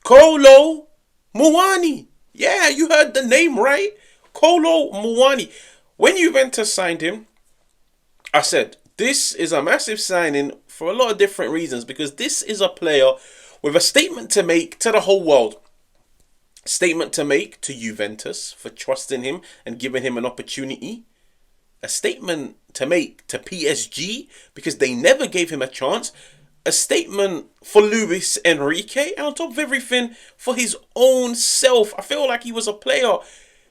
Kolo Muani. Yeah, you heard the name right. Kolo Muani. When Juventus signed him, I said, this is a massive signing for a lot of different reasons, because this is a player with a statement to make to the whole world. Statement to make to Juventus for trusting him and giving him an opportunity. A statement to make to PSG because they never gave him a chance. A statement for Luis Enrique, and on top of everything, for his own self. I feel like he was a player.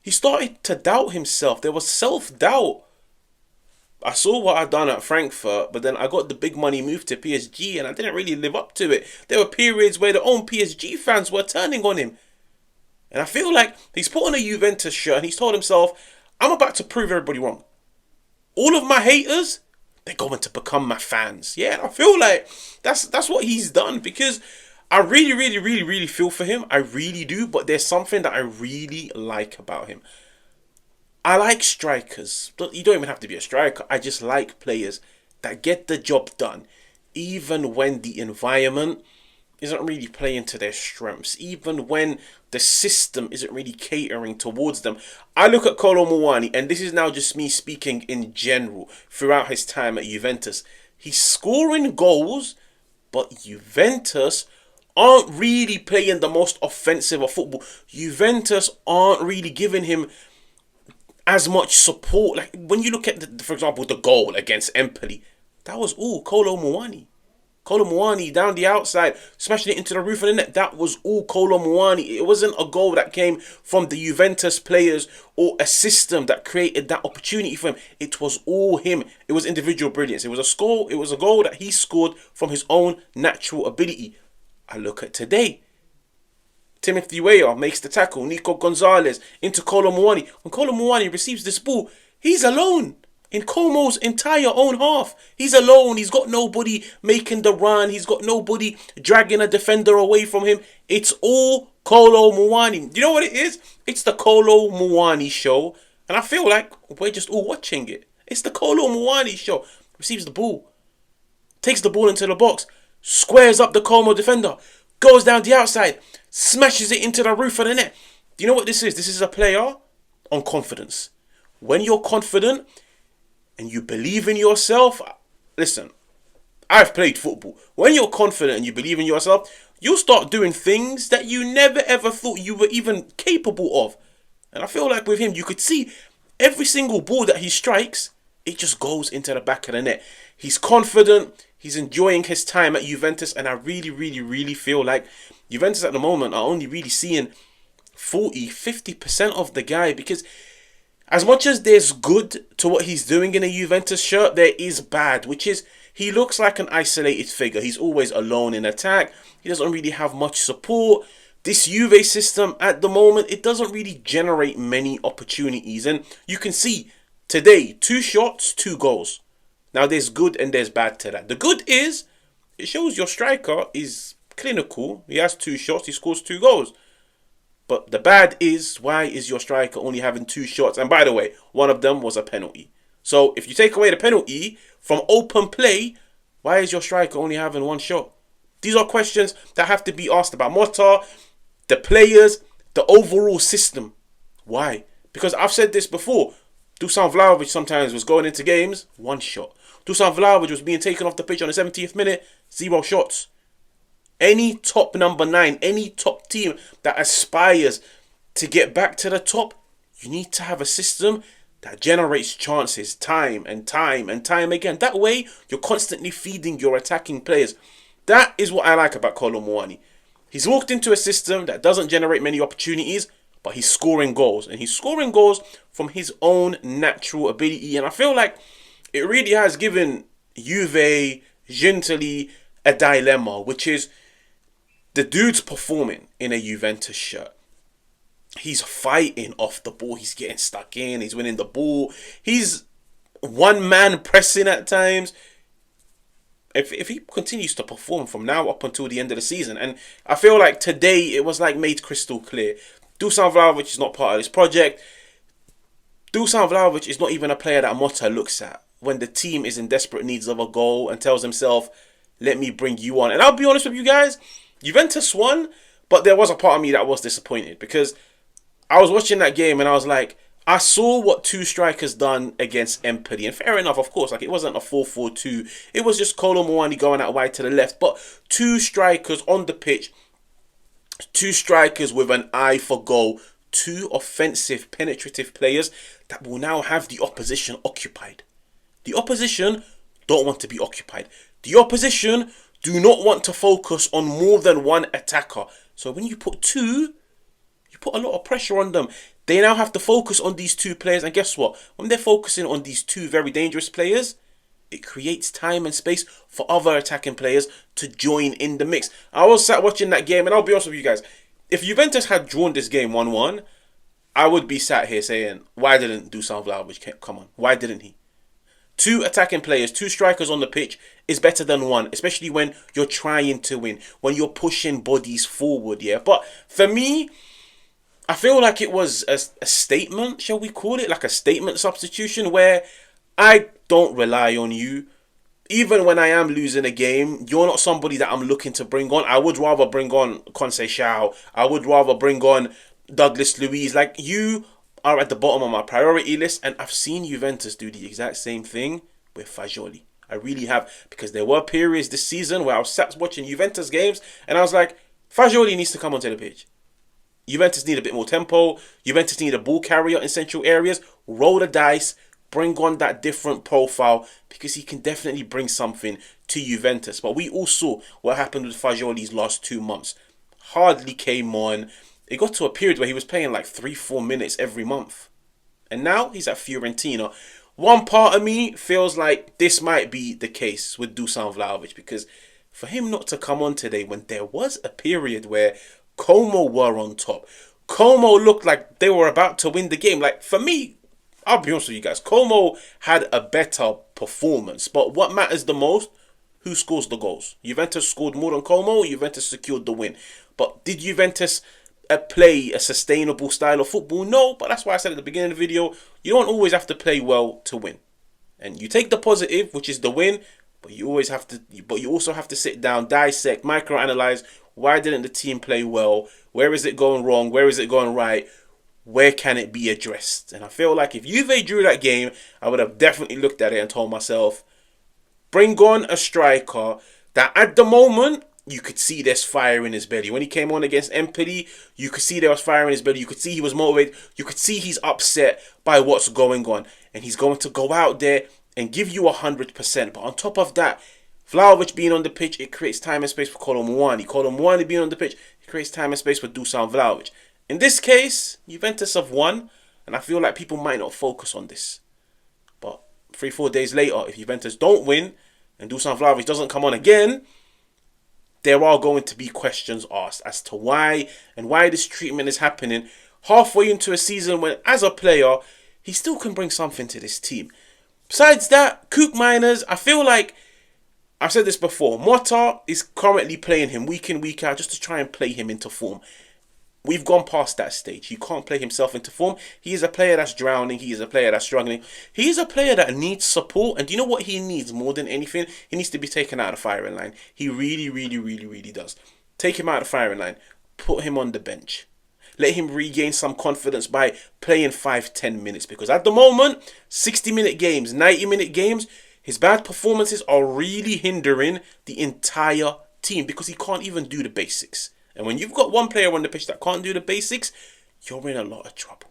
He started to doubt himself. There was self-doubt. I saw what I'd done at Frankfurt, but then I got the big money move to PSG and I didn't really live up to it. There were periods where the own PSG fans were turning on him. And I feel like he's put on a Juventus shirt and he's told himself, I'm about to prove everybody wrong. All of my haters, they're going to become my fans. Yeah, and I feel like that's what he's done, because I really feel for him. I really do. But there's something that I really like about him. I like strikers. You don't even have to be a striker. I just like players that get the job done, even when the environment isn't really playing to their strengths, even when the system isn't really catering towards them. I look at Kolo Muani, and this is now just me speaking in general throughout his time at Juventus. He's scoring goals, but Juventus aren't really playing the most offensive of football. Juventus aren't really giving him as much support. Like when you look at, for example, the goal against Empoli, that was all Kolo Muani. Kolo Muani down the outside, smashing it into the roof of the net. That was all Kolo Muani. It wasn't a goal that came from the Juventus players or a system that created that opportunity for him. It was all him. It was individual brilliance. It was a score. It was a goal that he scored from his own natural ability. I look at today. Timothy Weah makes the tackle. Nico Gonzalez into Kolo Muani. When Kolo Muani receives this ball, he's alone. In Como's entire own half. He's alone. He's got nobody making the run. He's got nobody dragging a defender away from him. It's all Kolo Muani. You know what it is? It's the Kolo Muani show. And I feel like we're just all watching it. It's the Kolo Muani show. Receives the ball. Takes the ball into the box. Squares up the Como defender. Goes down the outside. Smashes it into the roof of the net. Do you know what this is? This is a player on confidence. When you're confident and you believe in yourself, listen, I've played football. When you're confident and you believe in yourself, you'll start doing things that you never ever thought you were even capable of. And I feel like with him, you could see every single ball that he strikes, it just goes into the back of the net. He's confident. He's enjoying his time at Juventus. And I really feel like Juventus at the moment are only really seeing 40-50% of the guy, because as much as there's good to what he's doing in a Juventus shirt, there is bad, which is he looks like an isolated figure. He's always alone in attack. He doesn't really have much support. This Juve system at the moment, it doesn't really generate many opportunities. And you can see today, 2 shots, 2 goals. Now there's good and there's bad to that. The good is it shows your striker is clinical. He has 2 shots, he scores 2 goals. But the bad is, why is your striker only having 2 shots? And by the way, one of them was a penalty. So if you take away the penalty from open play, why is your striker only having 1 shot? These are questions that have to be asked about Motta, the players, the overall system. Why? Because I've said this before. Dusan Vlahovic sometimes was going into games, 1 shot. Dusan Vlahovic was being taken off the pitch on the 70th minute, 0 shots. Any top number 9, any top team that aspires to get back to the top, you need to have a system that generates chances time and time again. That way, you're constantly feeding your attacking players. That is what I like about Kolo Muani. He's walked into a system that doesn't generate many opportunities, but he's scoring goals. And he's scoring goals from his own natural ability. And I feel like it really has given Juve, Gentili, a dilemma, which is the dude's performing in a Juventus shirt. He's fighting off the ball. He's getting stuck in. He's winning the ball. He's one-man pressing at times. If he continues to perform from now up until the end of the season, and I feel like today it was like made crystal clear. Dusan Vlahovic is not part of this project. Dusan Vlahovic is not even a player that Motta looks at when the team is in desperate needs of a goal and tells himself, let me bring you on. And I'll be honest with you guys, Juventus won, But there was a part of me that was disappointed because I was watching that game and I was like, I saw what two strikers done against Empoli. And fair enough, of course, like it wasn't a 4-4-2. It was just Kolo Muani going out wide to the left. But two strikers on the pitch, two strikers with an eye for goal, two offensive, penetrative players that will now have the opposition occupied. The opposition don't want to be occupied. The opposition do not want to focus on more than one attacker. So when you put two, you put a lot of pressure on them. They now have to focus on these two players. And guess what? When they're focusing on these two very dangerous players, it creates time and space for other attacking players to join in the mix. I was sat watching that game, and I'll be honest with you guys. If Juventus had drawn this game 1-1, I would be sat here saying, why didn't Dusan Vlahovic come on? Why didn't he? Two attacking players, two strikers on the pitch is better than one, especially when you're trying to win, when you're pushing bodies forward, yeah? But for me, I feel like it was a statement, shall we call it? Like a statement substitution where I don't rely on you. Even when I am losing a game, you're not somebody that I'm looking to bring on. I would rather bring on Conceição. I would rather bring on Douglas Luiz. Like, you are at the bottom of my priority list, and I've seen Juventus do the exact same thing with Fagioli. I really have, because there were periods this season where I was sat watching Juventus games, and I was like, Fagioli needs to come onto the pitch. Juventus need a bit more tempo. Juventus need a ball carrier in central areas. Roll the dice. Bring on that different profile, because he can definitely bring something to Juventus. But we all saw what happened with Fagioli's last 2 months. Hardly came on. It got to a period where he was playing like 3-4 minutes every month. And now he's at Fiorentina. One part of me feels like this might be the case with Dusan Vlahovic, because for him not to come on today when there was a period where Como were on top. Como looked like they were about to win the game. Like, for me, I'll be honest with you guys, Como had a better performance. But what matters the most? Who scores the goals? Juventus scored more than Como. Juventus secured the win. But did Juventus play a sustainable style of football? No, but that's why I said at the beginning of the video, you don't always have to play well to win. And you take the positive, which is the win, but you also have to sit down, dissect, microanalyze. Why didn't the team play well? Where is it going wrong? Where is it going right? Where can it be addressed? And I feel like if Juve drew that game, I would have definitely looked at it and told myself, bring on a striker that at the moment, you could see there's fire in his belly. When he came on against Empoli, you could see there was fire in his belly. You could see he was motivated. You could see he's upset by what's going on. And he's going to go out there and give you 100%. But on top of that, Vlahovic being on the pitch, it creates time and space for Kolo Muani. Kolo Muani being on the pitch, it creates time and space for Dusan Vlahovic. In this case, Juventus have won, and I feel like people might not focus on this. But 3-4 days later, if Juventus don't win, and Dusan Vlahovic doesn't come on again, there are going to be questions asked as to why, and why this treatment is happening halfway into a season when, as a player, he still can bring something to this team. Besides that, Kook Miners, I feel like, I've said this before, Motta is currently playing him week in, week out just to try and play him into form. We've gone past that stage. He can't play himself into form. He is a player that's drowning. He is a player that's struggling. He is a player that needs support. And do you know what he needs more than anything? He needs to be taken out of the firing line. He really, really, really, really does. Take him out of the firing line. Put him on the bench. Let him regain some confidence by playing 5-10 minutes. Because at the moment, 60-minute games, 90-minute games, his bad performances are really hindering the entire team because he can't even do the basics. And when you've got one player on the pitch that can't do the basics, you're in a lot of trouble.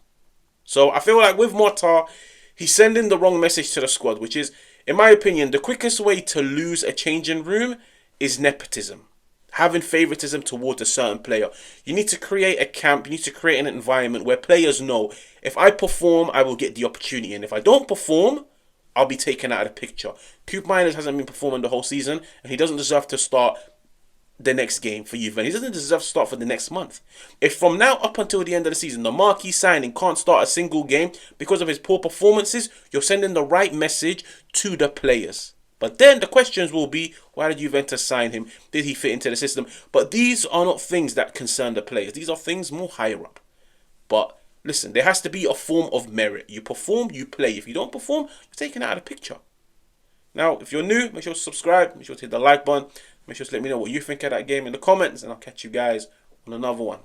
So I feel like with Motta, he's sending the wrong message to the squad, which is, in my opinion, the quickest way to lose a changing room is nepotism. Having favoritism towards a certain player. You need to create a camp, you need to create an environment where players know, if I perform, I will get the opportunity. And if I don't perform, I'll be taken out of the picture. Koop Miners hasn't been performing the whole season, and he doesn't deserve to start the next game for Juve. He doesn't deserve to start for the next month. If from now up until the end of the season, the marquee signing can't start a single game because of his poor performances, you're sending the right message to the players. But then the questions will be, why did Juventus sign him? Did he fit into the system? But these are not things that concern the players. These are things more higher up. But listen, there has to be a form of merit. You perform, you play. If you don't perform, you're taken out of the picture. Now, if you're new, make sure to subscribe. Make sure to hit the like button. Make sure to let me know what you think of that game in the comments, and I'll catch you guys on another one.